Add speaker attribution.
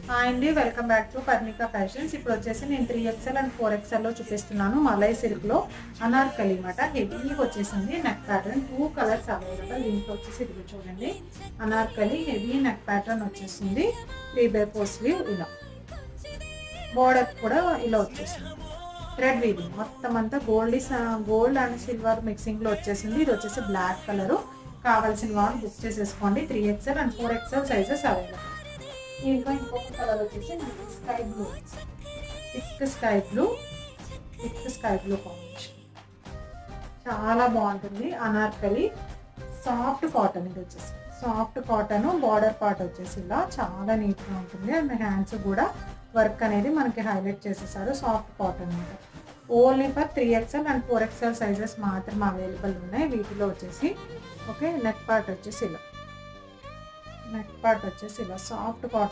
Speaker 1: Hi అండి, welcome back to Parnika fashions. ఇప్పుడు వచ్చేసి నేను 3XL అండ్ 4XL లో చూపిస్తున్నాను. మలై సిల్క్లో అనార్కలి మాట హెవీగా వచ్చేసింది. Neck pattern 2 colours available. దీంట్లో వచ్చేసి ఇది చూడండి, అనార్కలి హెవీ నెక్ ప్యాటర్న్ వచ్చేసింది. 3/4 స్లీవ్ ఇలా, బోర్డర్ కూడా ఇలా వచ్చేసింది. థ్రెడ్ వీవింగ్ మొత్తం అంతా గోల్డ్ అండ్ సిల్వర్ మిక్సింగ్లో వచ్చేసింది. ఇది వచ్చేసి బ్లాక్ కలరు. కావాల్సిన వాళ్ళు బుక్ చేసేసుకోండి. 3XL and 4XL sizes available. ఇంకా ఇంకొక కలర్ వచ్చేసి sky blue, thick sky blue combination చాలా బాగుంటుంది. అనార్కలి సాఫ్ట్ కాటన్, ఇది వచ్చేసి సాఫ్ట్ కాటన్. బార్డర్ పార్ట్ వచ్చేసి ఇలా చాలా నీట్గా ఉంటుంది. అండ్ హ్యాండ్స్ కూడా వర్క్ అనేది మనకి హైలైట్ చేసేసారు. సాఫ్ట్ కాటన్ అనమాట. Only for 3XL and 4XL sizes మాత్రమే అవైలబుల్ ఉన్నాయి వీటిలో వచ్చేసి. ఓకే, నెక్ పార్ట్ వచ్చేసి ఇలా సాఫ్ట్ కాటన్.